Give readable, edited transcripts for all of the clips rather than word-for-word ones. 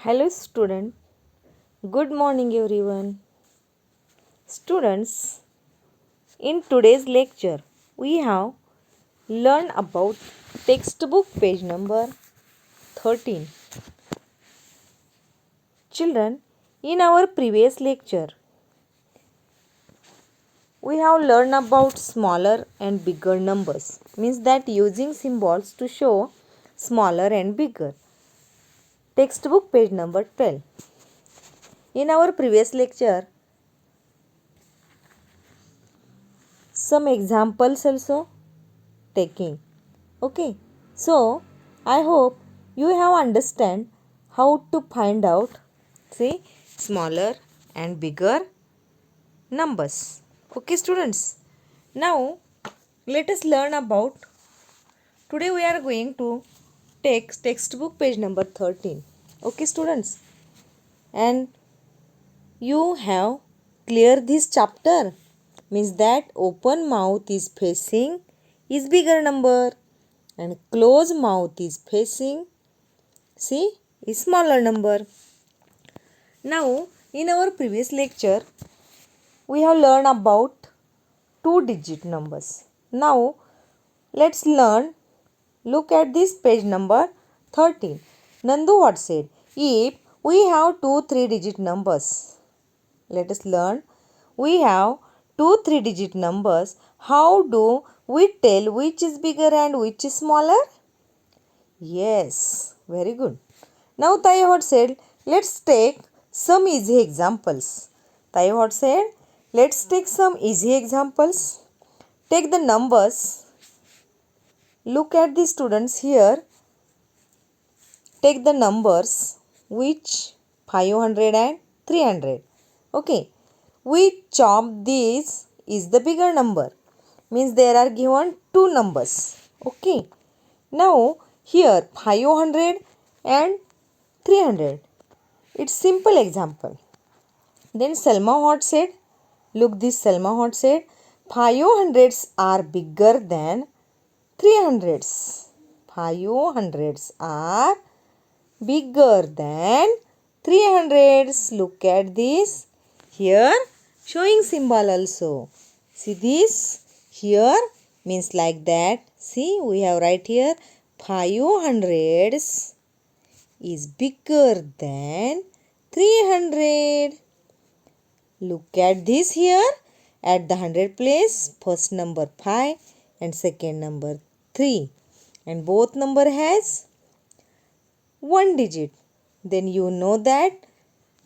Hello student, good morning everyone. Students, in today's lecture we have learned about textbook page number 13. Children, in our previous lecture we have learned about smaller and bigger numbers, means that using symbols to show smaller and bigger. Textbook page number 12. In our previous lecture some examples also taking. Okay, so I hope you have understand how to find out, see, smaller and bigger numbers. Okay students, now let us learn about, today we are going to take textbook page number 13. Okay students, and you have clear this chapter, means that open mouth is facing is bigger number and closed mouth is facing, see, is smaller number. Now in our previous lecture we have learned about two digit numbers. Now let's learn, look at this page number 13. Nandu what said? If we have two 3-digit numbers, let us learn. We have two 3-digit numbers. How do we tell which is bigger and which is smaller? Yes, very good. Now Tayahot said, let's take some easy examples. Tayahot said, let's take some easy examples. Take the numbers. Look at the students here. Take the numbers which 500 and 300. Okay. We chop these is the bigger number. Means there are given two numbers. Okay. Now here 500 and 300. It's simple example. Then Selma what said? Look, this Selma what said? 500s are bigger than 300s. 500s are bigger than 300s. Look at this. Here showing symbol also. See this? Here means like that. See, we have right here 500s is bigger than 300. Look at this here. At the 100 place, first number 5 and second number 3. And both number has one digit. Then you know that,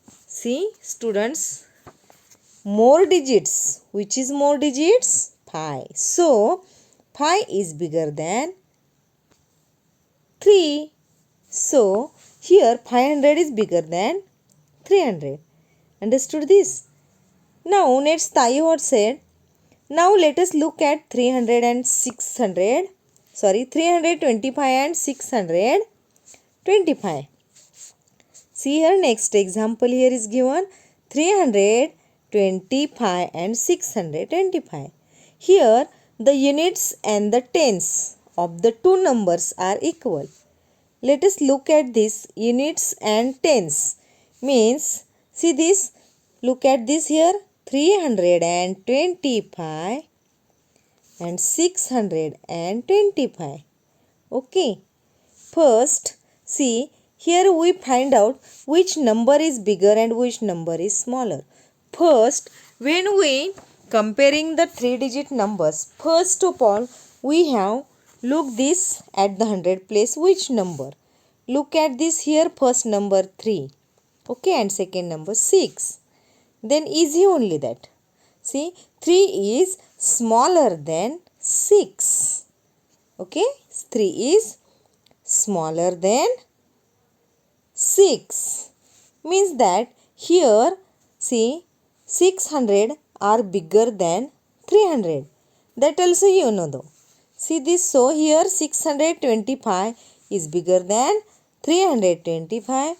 see students, more digits. Which is more digits? 5. So 5 is bigger than 3. So here 500 is bigger than 300. Understood this? Now next Tayo said, now let us look at 300 and 600. Sorry, 325 and 625. See here, next example here is given 325 and 625. Here the units and the tens of the two numbers are equal. Let us look at this units and tens. Means, see this, look at this here, 325 and 625. Okay. First, see, here we find out which number is bigger and which number is smaller. First, when we comparing the 3-digit numbers, first of all, we have look this at the 100 place, which number? Look at this here, first number 3. Okay, and second number 6. Then easy only that. See, 3 is smaller than 6. Okay, 3 is smaller than 6. Means that here, see, 600 are bigger than 300. That also you know though. See this, so here 625 is bigger than 325.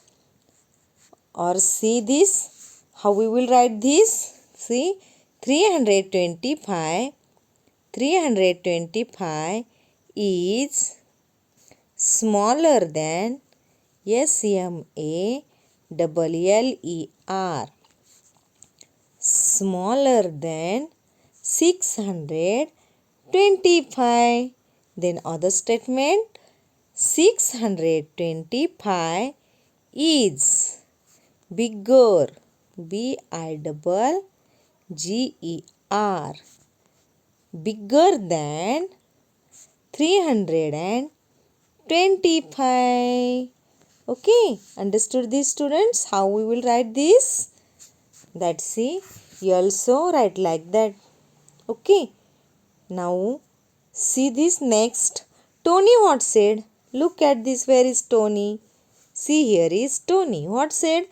Or see this, how we will write this? See, 325 is smaller than SMA double L-E-R, smaller than 625. Then other statement, 625 is bigger, B-I-G-G-E-R, bigger than 325. Okay, understood these students? How we will write this? That's see, you also write like that. Okay, now see this next. Tony what said? Look at this, where is Tony? See, here is Tony. What said?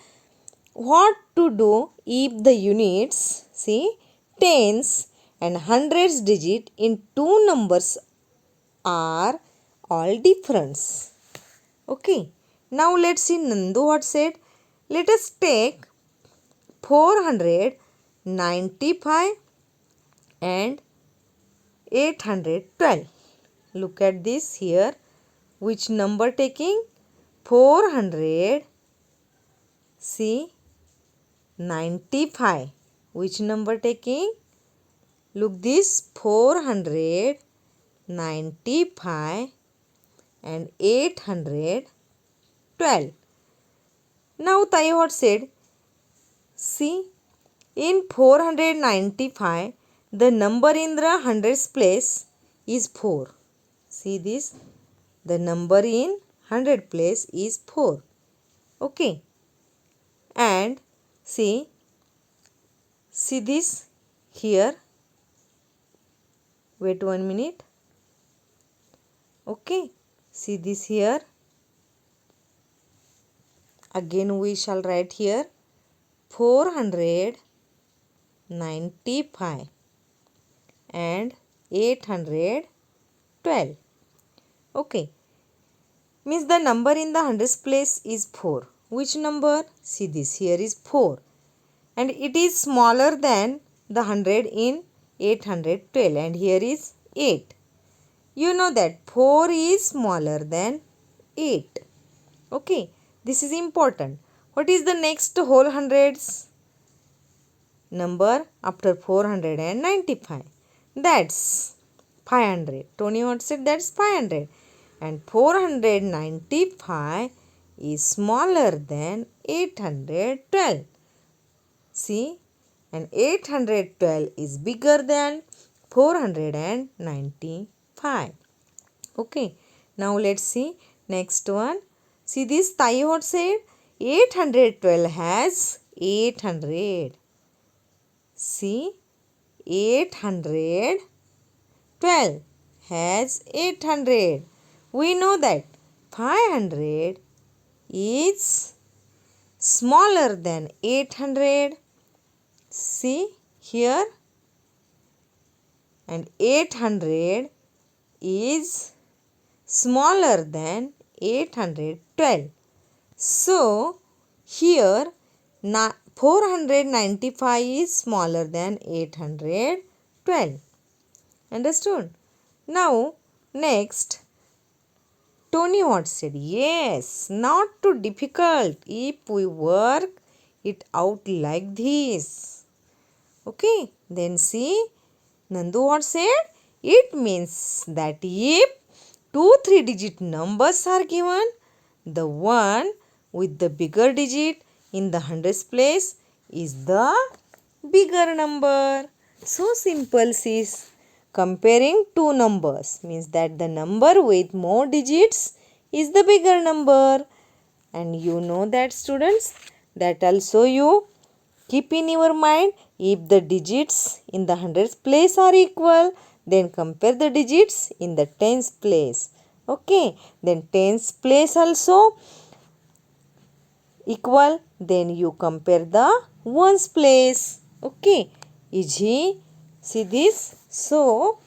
What to do if the units, see, tens and hundreds digit in two numbers are all different. Okay, now let's see Nandu what said. Let us take 495 and 812. Look at this here. Which number taking? 400. See, 95. Which number taking? Look this, 495 and 812. Now Tai what said? See, in 495, the number in the hundreds place is 4. See this, the number in 100 place is 4. Okay, and see this here. Wait 1 minute. Okay, see this here. Again we shall write here 495 and 812. Okay, means the number in the hundreds place is 4. Which number? See this, here is 4 and it is smaller than the 100 in 812 and here is 8. You know that 4 is smaller than 8. Okay, this is important. What is the next whole hundreds number after 495? That's 500. Tony what said? That's 500. And 495 is smaller than 812. See, and 812 is bigger than 495. Okay, now let's see next one. See this, Tai what said? 812 has 800. See, 812 has 800. We know that 500 is smaller than 800. See here, and 800 is smaller than 812. So here 495 is smaller than 812. Understood? Now next, Tony what said? Yes, not too difficult if we work it out like this. Okay, then see, Nandu what said? It means that if 2 3-digit numbers are given, the one with the bigger digit in the hundreds place is the bigger number. So simple, sis. Comparing two numbers means that the number with more digits is the bigger number. And you know that, students, that also you keep in your mind. If the digits in the hundreds place are equal, then compare the digits in the tens place. Okay, then tens place also equal, then you compare the ones place. Okay, easy. See this? So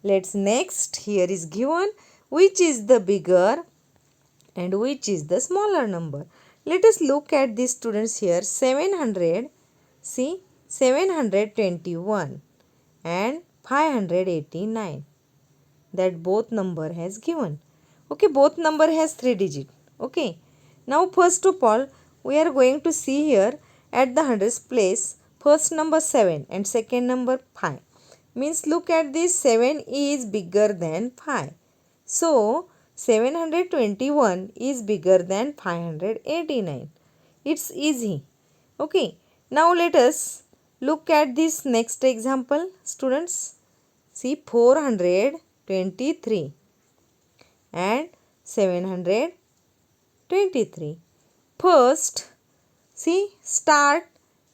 let's next, here is given which is the bigger and which is the smaller number. Let us look at these, students, here. 700, see, 721 and 589, that both number has given. Okay, both number has 3 digit. Okay, now first of all we are going to see here at the hundreds place first number 7 and second number 5. Means look at this, 7 is bigger than 5. So 721 is bigger than 589. It's easy. Okay. Now let us look at this next example, students. See 423 and 723. First, see start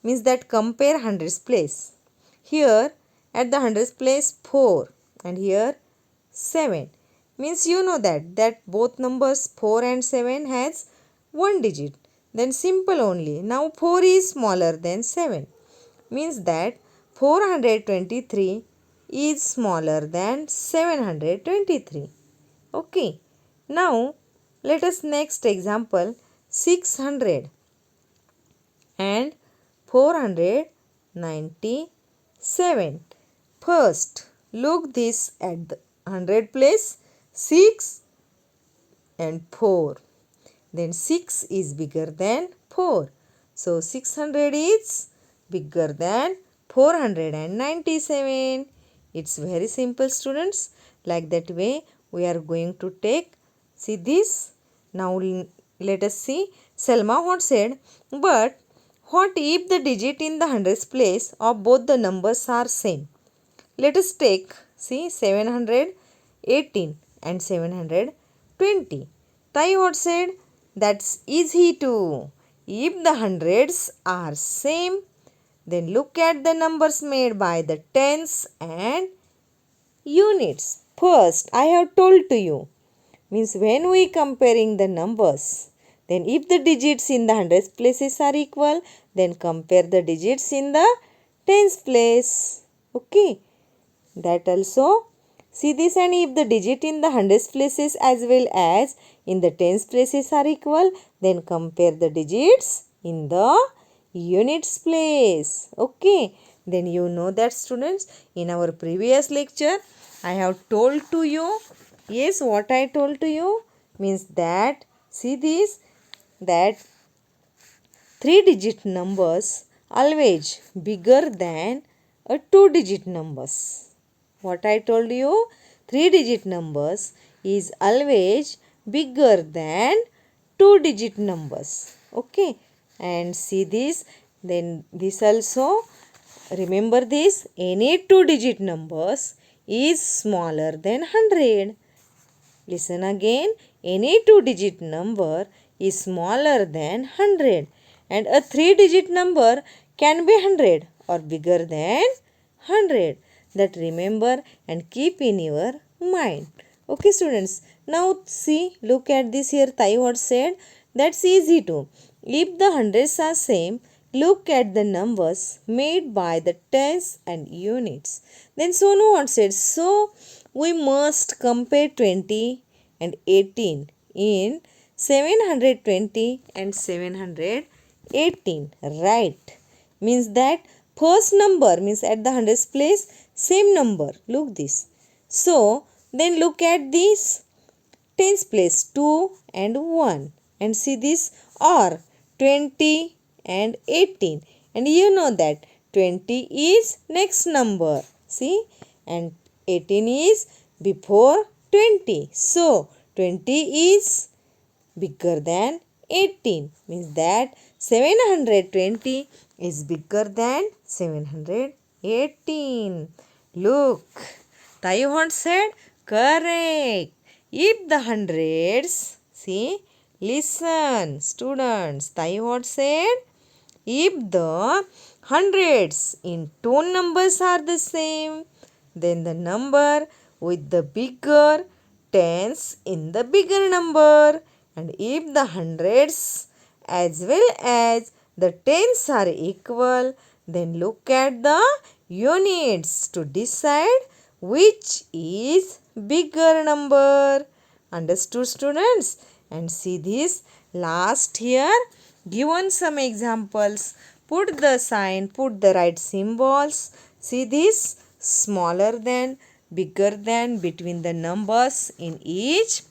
means that compare hundreds place. Here at the hundreds place 4 and here 7. Means you know that both numbers 4 and 7 has one digit. Then simple only. Now 4 is smaller than 7. Means that 423 is smaller than 723. Okay. Now let us next example 600 and 497. First look this at the 100 place 6 and 4. Then 6 is bigger than 4. So 600 is bigger than 497. It's very simple, students. Like that way we are going to take. See this. Now let us see. Selma what said. But what if the digit in the hundreds place of both the numbers are same? Let us take, see 718 and 720. Tai what said? That's easy too. If the hundreds are same, then look at the numbers made by the tens and units. First, I have told to you. Means when we comparing the numbers, then if the digits in the hundreds places are equal, then compare the digits in the tens place. Okay. That also. See this, and if the digit in the hundreds places as well as in the tens places are equal, then compare the digits in the units place. Okay. Then you know that, students, in our previous lecture, I have told to you. Yes, what I told to you means that, see this, that 3-digit numbers always bigger than a 2-digit numbers. What I told you, 3-digit numbers is always bigger than 2-digit numbers. Okay. And see this, then this also, remember this, any 2-digit numbers is smaller than 100. Listen again, any 2-digit number is smaller than 100 and a 3-digit number can be 100 or bigger than 100. That remember and keep in your mind. Okay, students. Now see, look at this here. Tai what said? That's easy too. If the hundreds are same, look at the numbers made by the tens and units. Then Sonu what said? So we must compare 20 and 18 in 720 and 718. Right. Means that first number means at the hundreds place same number. Look this. So then look at this tens place 2 and 1 and see this or 20 and 18, and you know that 20 is next number. See, and 18 is before 20. So 20 is bigger than 18, means that 720 is bigger than 718. Look, Tai said correct. If the hundreds, see, listen, students, Tai said if the hundreds in two numbers are the same, then the number with the bigger tens in the bigger number. And if the hundreds as well as the tens are equal, then look at the units to decide which is bigger number. Understood, students? And see this last here, given some examples. Put the sign, put the right symbols. See this, smaller than, bigger than between the numbers in each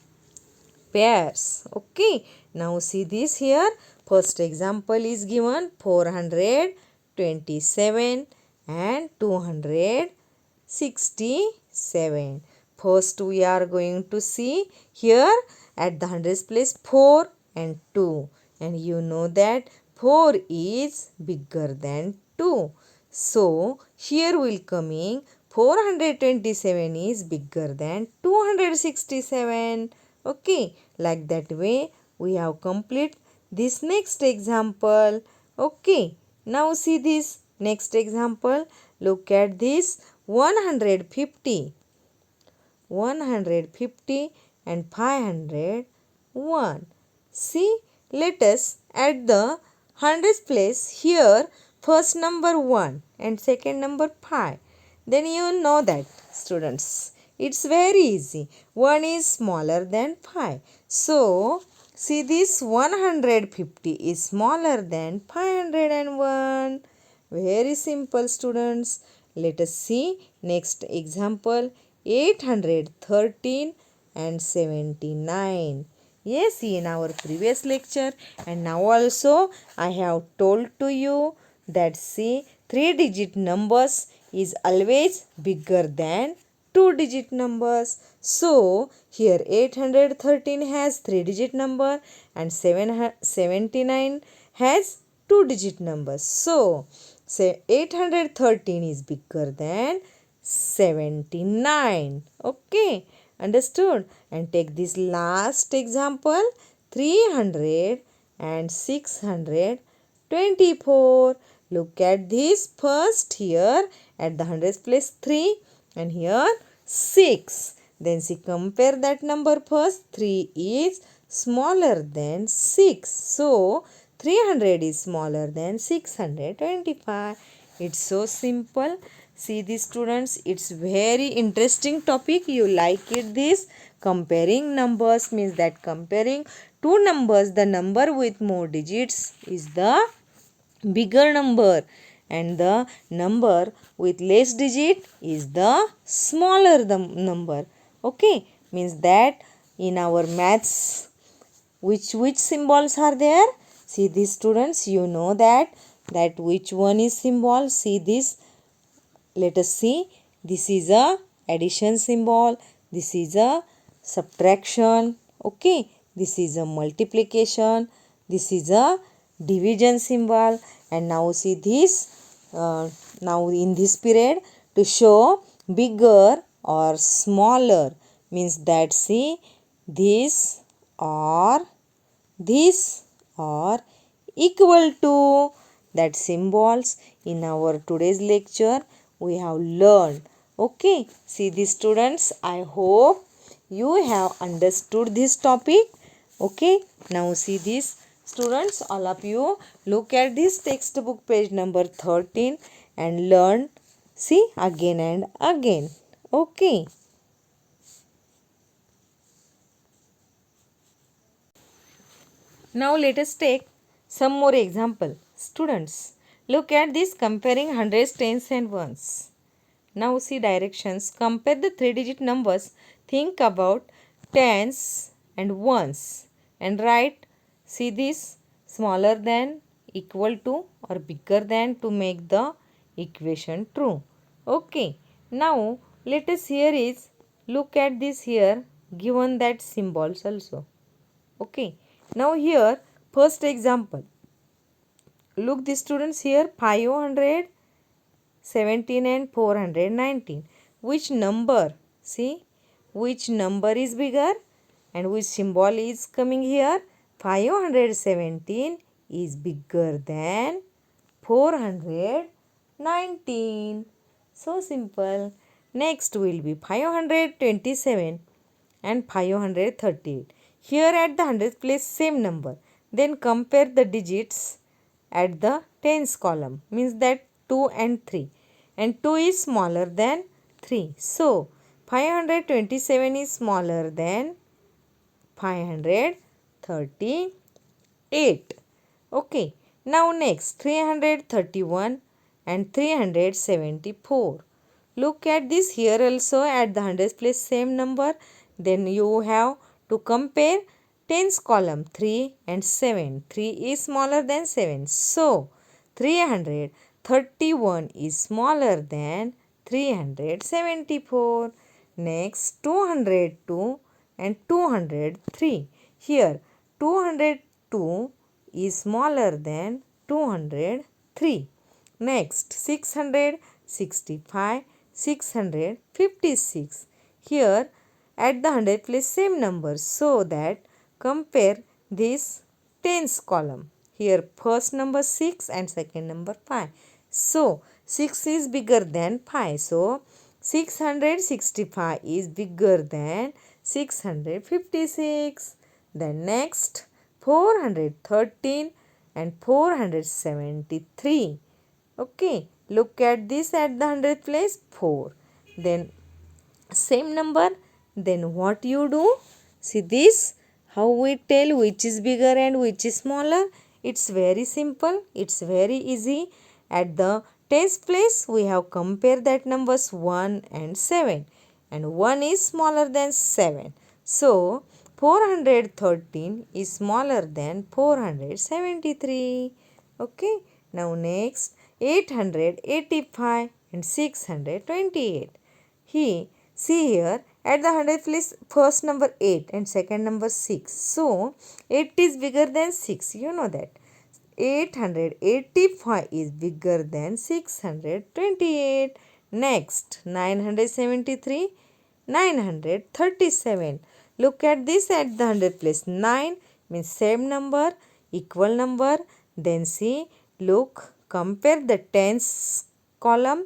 pairs. Okay. Now see this here, First example is given 427 and 267. First we are going to see here at the hundreds place 4 and 2. And you know that 4 is bigger than 2. So here will coming 427 is bigger than 267. Okay, like that way we have complete this next example. Okay, now see this next example. Look at this 150 and 501. See, let us at the hundreds place here first number 1 and second number 5. Then you know that students, it's very easy. 1 is smaller than 5. So, see this 150 is smaller than 501. Very simple students. Let us see next example 813 and 79. Yes, in our previous lecture and now also I have told to you that see 3-digit numbers is always bigger than 2-digit numbers. So here 813 has 3-digit number and 79 has 2-digit numbers. So say 813 is bigger than 79. Okay, understood? And take this last example 300 and 624. Look at this first here at the hundreds place 3 and here 6. Then see compare that number first. 3 is smaller than 6. So 300 is smaller than 625. It's so simple. See these students, it's very interesting topic. You like it this? Comparing numbers means that comparing two numbers, the number with more digits is the bigger number and the number with less digit is the smaller the number. Okay, means that in our maths which symbols are there? See these students, you know that which one is symbol. See this, let us see. This is a addition symbol, this is a subtraction, okay, this is a multiplication, this is a division symbol. And now see this, now in this period to show bigger or smaller means that see this or equal to, that symbols in our today's lecture we have learned. Okay, see these students, I hope you have understood this topic. Okay, now see this students, all of you look at this textbook page number 13 and learn, see again and again. Okay. Now let us take some more example. Students, look at this comparing hundreds, tens and ones. Now see directions. Compare the 3-digit numbers. Think about tens and ones and write, see this, smaller than, equal to or bigger than to make the equation true. Okay. Now let us here is look at this here, given that symbols also. Okay. Now here first example. Look the students here 517 and 419. Which number? See which number is bigger and which symbol is coming here? 517 is bigger than 419. So simple. Next will be 527 and 538. Here at the hundreds place same number. Then compare the digits at the tens column. Means that 2 and 3. And 2 is smaller than 3. So 527 is smaller than 538. Okay. Now next 331 and 374. Look at this here also at the hundreds place same number. Then you have to compare tens column 3 and 7. 3 is smaller than 7. So 331 is smaller than 374. Next 202 and 203. Here 202 is smaller than 203. Next 665, 656. Here at the hundred place same number, so that compare this tens column. Here first number 6 and second number 5. So 6 is bigger than 5. So 665 is bigger than 656. Then next 413 and 473. Okay, look at this at the hundredth place 4. Then same number. Then what you do? See this, how we tell which is bigger and which is smaller. It's very simple. It's very easy. At the tens place we have compared that numbers 1 and 7. And 1 is smaller than 7. So 413 is smaller than 473. Okay. Now next 885 and 628. See here at the hundredth place first number 8 and second number 6. So 8 is bigger than 6. You know that. 885 is bigger than 628. Next 973, 937. Look at this at the hundredth place. 9 means same number, equal number. Then see, look, compare the tens column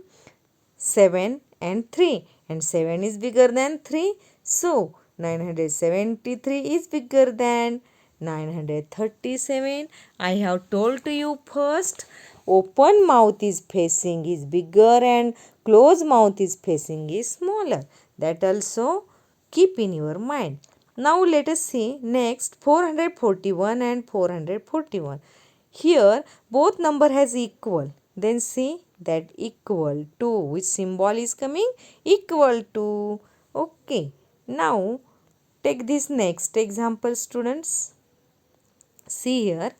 7 and 3. And 7 is bigger than 3. So 973 is bigger than 937. I have told to you first, open mouth is facing is bigger and closed mouth is facing is smaller. That also keep in your mind. Now let us see next 441 and 441. Here both number has equal. Then see that equal to, which symbol is coming? Equal to. Okay. Now take this next example, students. See here.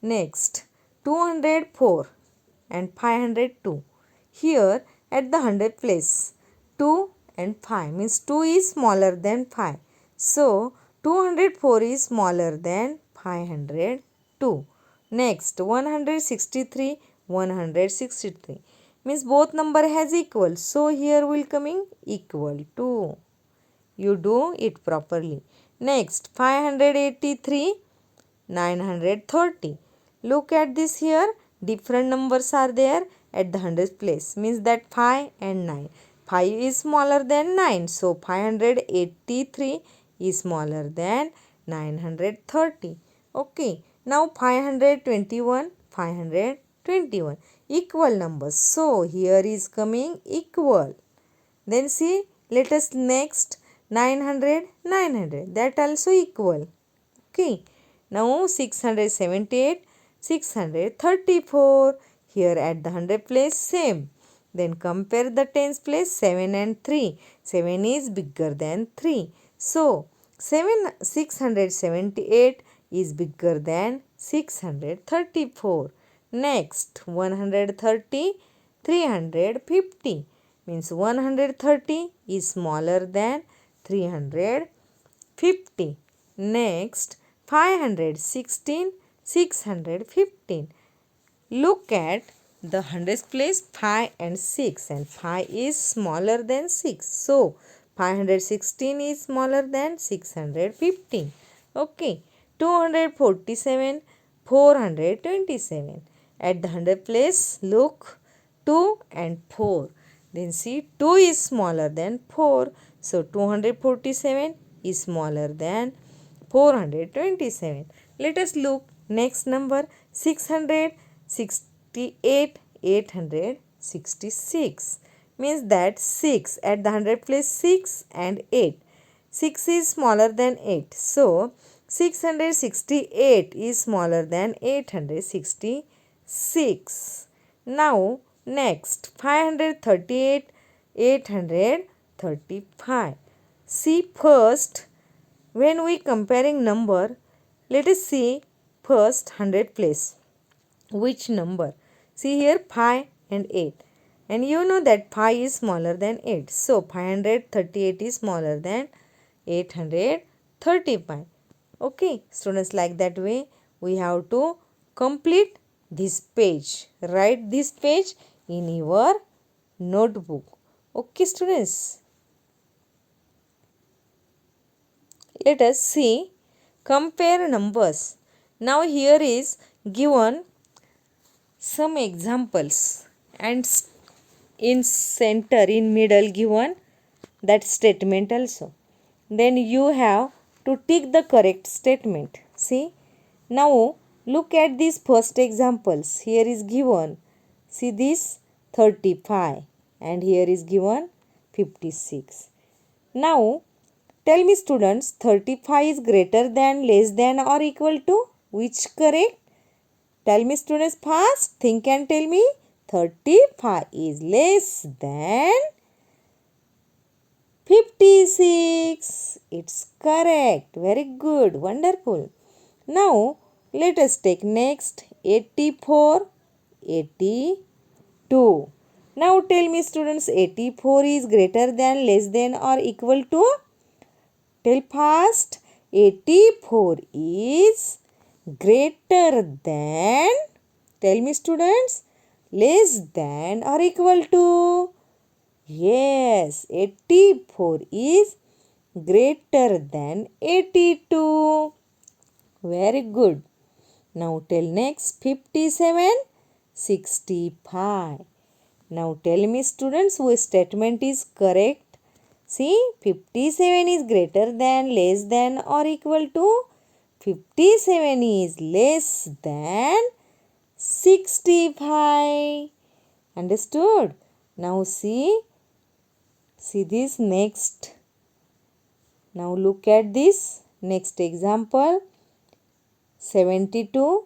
Next 204 and 502. Here at the hundred place 2 and 5 means 2 is smaller than 5. So 204 is smaller than 502. Next 163, 163 means both number has equal. So here will coming equal to. You do it properly. Next 583, 930. Look at this here. Different numbers are there at the hundredth place. Means that 5 and 9. 5 is smaller than 9. So 583 is smaller than 930. Okay. Now 521, 521. Equal numbers. So here is coming equal. Then see, let us next 900, 900. That also equal. Okay. Now 678, 634. Here at the hundred place same. Then compare the tens place 7 and 3. 7 is bigger than 3. So 678 is bigger than 634. Next 130, 350 means 130 is smaller than 350. Next 516, 615. Look at the hundredth place 5 and 6, and 5 is smaller than 6. So 516 is smaller than 615. Okay. 247, 427. At the hundredth place look 2 and 4. Then see 2 is smaller than 4. So 247 is smaller than 427. Let us look next number 668, 866. Means that 6 at the hundred place 6 and 8. 6 is smaller than 8. So 668 is smaller than 866. Now next 538, 835. See first when we comparing number, let us see first 100 place. Which number? See here 5 and 8. And you know that 5 is smaller than 8. So 538 is smaller than 835. Okay, students, like that way we have to complete this page. Write this page in your notebook. Okay, students. Let us see compare numbers. Now here is given some examples and in center in middle given that statement also. Then you have to tick the correct statement. See, now look at these first examples. Here is given, see this 35 and here is given 56. Now tell me students, 35 is greater than, less than or equal to which correct? Tell me students fast. Think and tell me. 35 is less than 56. It's correct. Very good. Wonderful. Now let us take next 84, 82. Now tell me students, 84 is greater than, less than or equal to? Tell fast. 84 is greater than, tell me students, less than or equal to? Yes, 84 is greater than 82. Very good. Now tell next 57, 65. Now tell me students, which statement is correct? See, 57 is greater than, less than or equal to? 57 is less than 65. Understood? Now see this next. Now look at this next example. 72,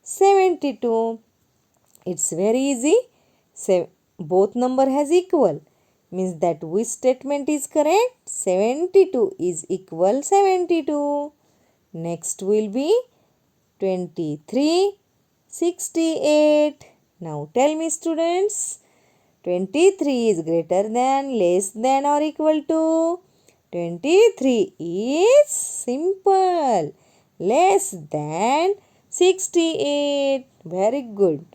72. It's very easy. Both number has equal. Means that which statement is correct? 72 is equal 72. Next will be 23, 68. Now tell me students, 23 is greater than, less than or equal to? 23 is simple, less than 68. Very good.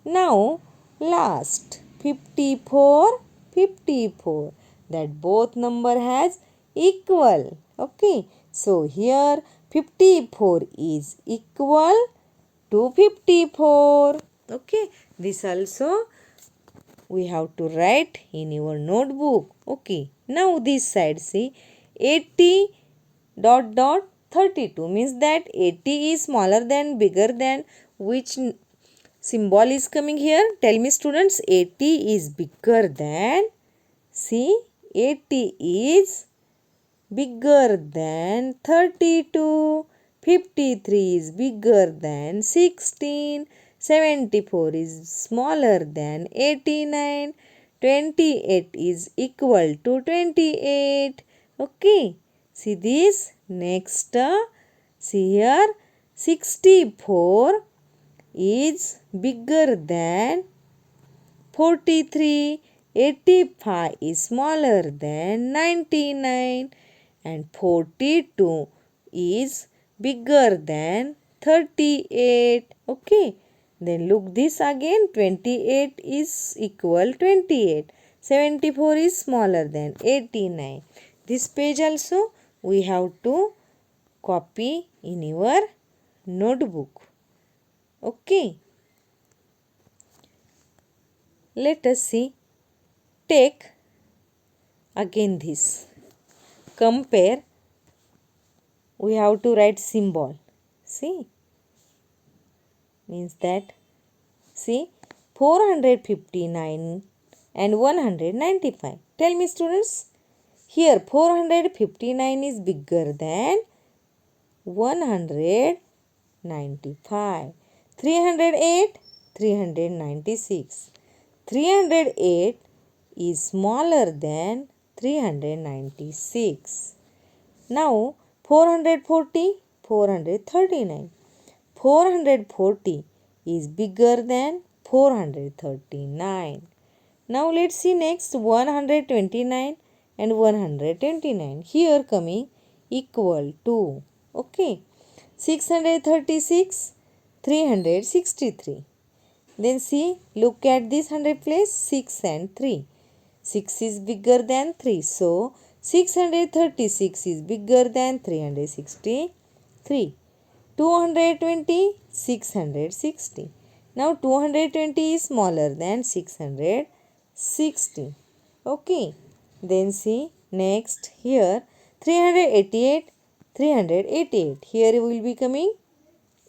Now last 54, 54. That both number has equal. Okay. So here 54 is equal to 54. Okay. This also we have to write in your notebook. Okay. Now this side see 80 dot dot 32 means that 80 is smaller than, bigger than, which symbol is coming here? Tell me students, 80 is bigger than, see 80 is bigger than 32, 53 is bigger than 16, 74 is smaller than 89, 28 is equal to 28. Okay, see this next, see here 64 is bigger than 43, 85 is smaller than 99 and 42 is bigger than 38. Okay, then look this again, 28 is equal 28, 74 is smaller than 89. This page also we have to copy in your notebook. Okay. Let us see. Take again this. Compare. We have to write symbol. See. Means that. See. 459 and 195. Tell me students. Here 459 is bigger than 195. 308, 396. 308 is smaller than 396. Now 440, 439. 440 is bigger than 439. Now let's see next 129 and 129. Here coming equal to. Okay. 636, 363. Then see, look at this 100 place, 6 and 3. 6 is bigger than 3. So 636 is bigger than 363. 220, 660. Now 220 is smaller than 660. Okay. Then see next here 388, 388. Here will be coming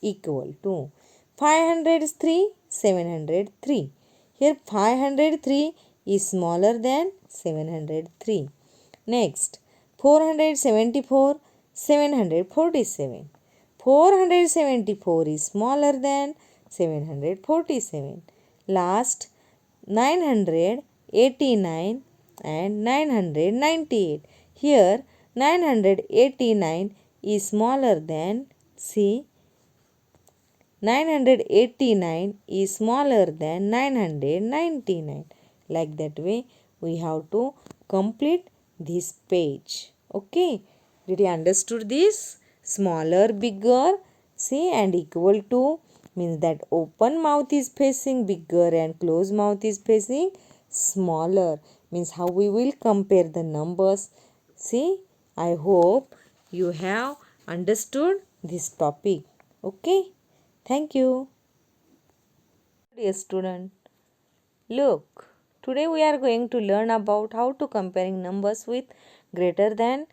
equal to 503, 703. Here 503 is smaller than 703. Next 474, 747. 474 is smaller than 747. Last 989 and 998. Here 989 is smaller than, see, 989 is smaller than 999. Like that way we have to complete this page. Okay. Did you understood this? Smaller, bigger, see, and equal to means that open mouth is facing bigger and closed mouth is facing smaller. Means how we will compare the numbers. See, I hope you have understood this topic. Okay. Thank you. Dear student, look, today we are going to learn about how to comparing numbers with greater than,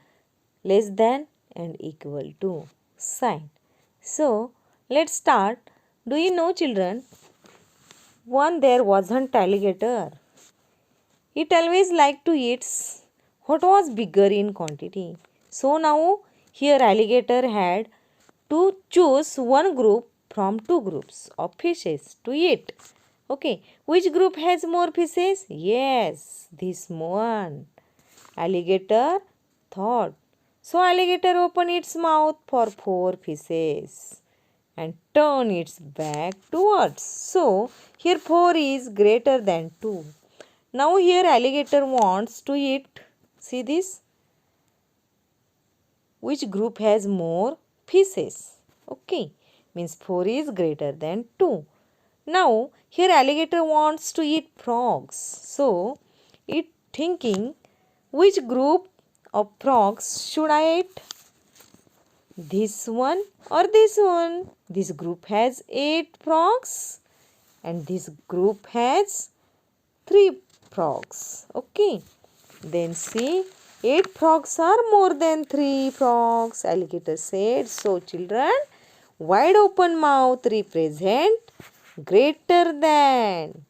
less than and equal to sign. So, let's start. Do you know, children, there wasn't alligator. It always liked to eat what was bigger in quantity. So now here alligator had to choose one group from two groups of fishes to eat. Okay, which group has more fishes? Yes, this one. Alligator thought. So alligator opened its mouth for 4 fishes and turn its back towards. So here 4 is greater than 2. Now here alligator wants to eat, see this, which group has more fishes. Okay, means 4 is greater than 2. Now here alligator wants to eat frogs. So it thinking, which group of frogs should I eat? This one or this one? This group has 8 frogs and this group has 3 frogs. Okay. Then see, 8 frogs are more than 3 frogs. Alligator said. So children, wide open mouth represent greater than.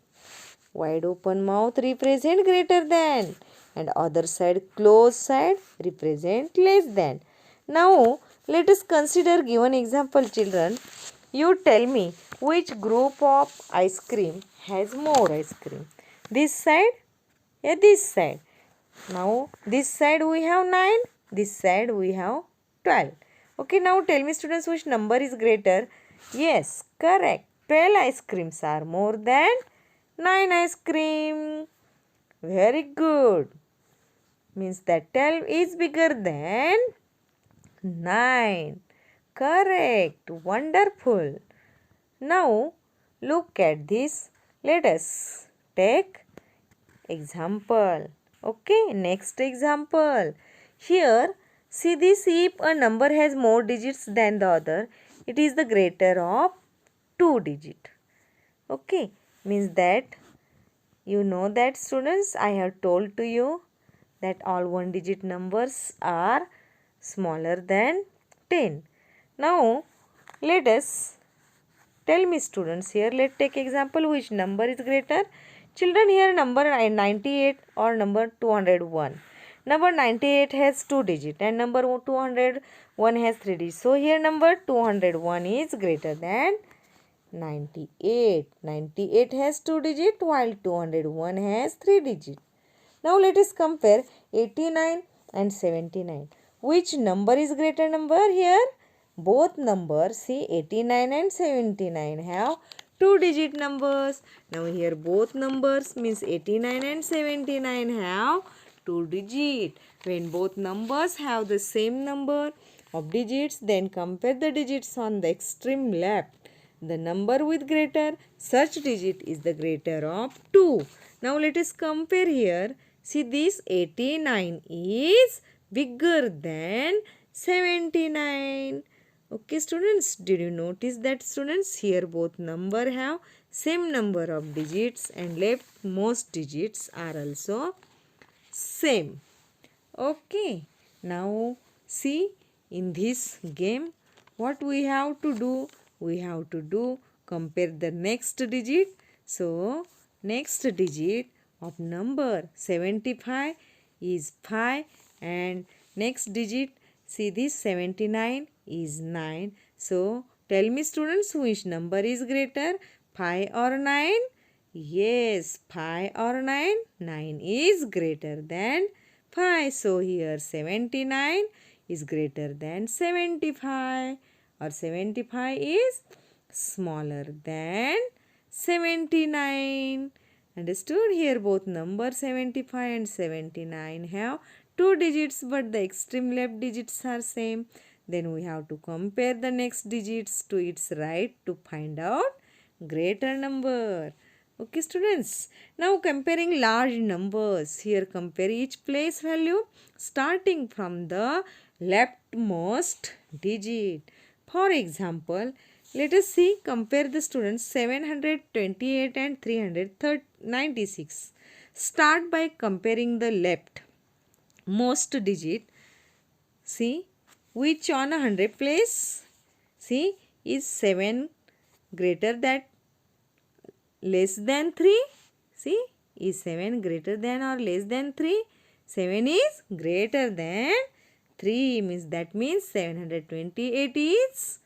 Wide open mouth represent greater than. And other side, closed side represent less than. Now let us consider given example, children. You tell me which group of ice cream has more ice cream. This side? Yeah, this side. Now this side we have 9. This side we have 12. Okay, now tell me students which number is greater. Yes, correct. 12 ice creams are more than 9 ice cream. Very good. Means that 12 is bigger than 9. Correct. Wonderful. Now look at this. Let us take example. Okay, next example. Here, see this, if a number has more digits than the other, it is the greater of 2 digit. Okay, means that, you know that students, I have told to you that all 1 digit numbers are smaller than 10. Now, let us tell me students here, let's take example which number is greater. Children, here number 98 or number 201. Number 98 has 2 digits and number 201 has 3 digits. So here number 201 is greater than 98. 98 has 2 digits while 201 has 3 digits. Now let us compare 89 and 79. which number is greater number here? Both numbers, see 89 and 79 have two-digit numbers. Now here both numbers means 89 and 79 have two digit. When both numbers have the same number of digits, then compare the digits on the extreme left. The number with greater such digit is the greater of 2. Now let us compare here. See, this 89 is bigger than 79. Okay students, did you notice that students? Here both number have same number of digits and leftmost digits are also same. Okay, now see, in this game what we have to do? We have to do compare the next digit. So next digit of number 75 is 5 and next digit, see this 79 is 9. So tell me students, which number is greater, 5 or 9? Yes, 5 or 9? 9 is greater than 5. So here 79 is greater than 75 or 75 is smaller than 79. Understood? Here both number 75 and 79 have two digits but the extreme left digits are same. Then we have to compare the next digits to its right to find out greater number. Okay students, now comparing large numbers. Here compare each place value starting from the leftmost digit. For example, let us see, compare the students 728 and 396. Start by comparing the leftmost digit. See, which on 100 place? See, is 7 greater than less than 3? See, is 7 greater than or less than 3? 7 is greater than 3 means that means 728 is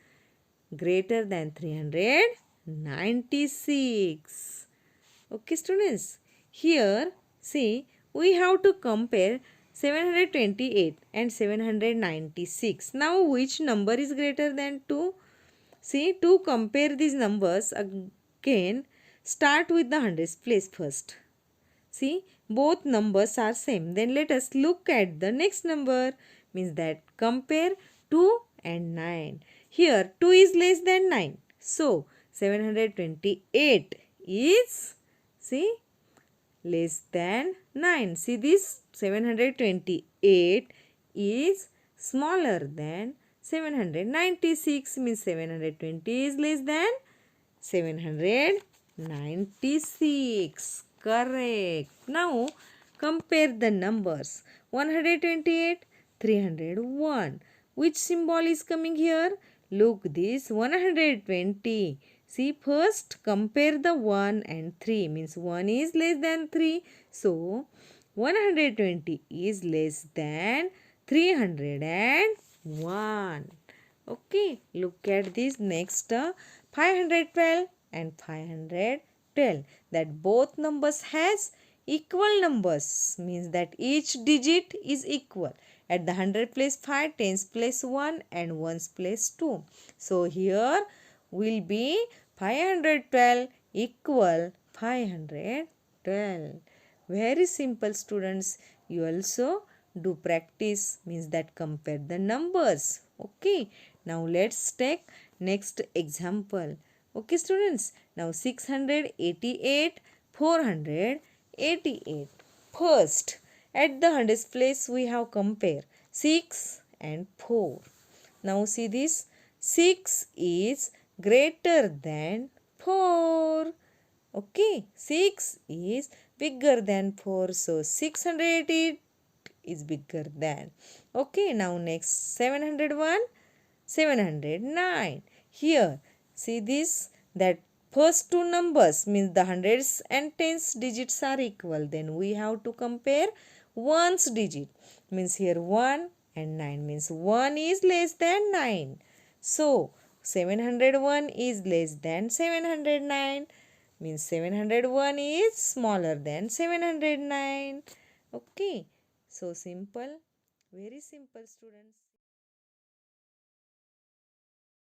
greater than 396. Okay students, here see we have to compare 728 and 796. Now which number is greater than 2? See, to compare these numbers again, start with the hundreds place first. See, both numbers are same. Then let us look at the next number. Means that compare 2 and 9. Here 2 is less than 9. So 728 is, see, less than 9. See, this 728 is smaller than 796 means 720 is less than 796. Correct. Now compare the numbers 128, 301. Which symbol is coming here? Look this 120. See, first compare the 1 and 3 means 1 is less than 3. So 120 is less than 301. Okay, look at this next 512 and 512, that both numbers has equal numbers means that each digit is equal. At the 100 place 5, tens place 1 and ones place 2. So here will be 512 equal 512. Very simple students. You also do practice means that compare the numbers. Okay. Now let's take next example. Okay students. Now 688, 488. First, at the hundreds place we have compare 6 and 4. Now see this, 6 is greater than 4. Okay, 6 is bigger than 4. So 688 is bigger than. Okay, now next 701, 709. Here, see this, that first two numbers means the hundreds and tens digits are equal. Then we have to compare ones digit. Means here 1 and 9 means 1 is less than 9. So 701 is less than 709 means 701 is smaller than 709. Okay, so simple. Very simple, students.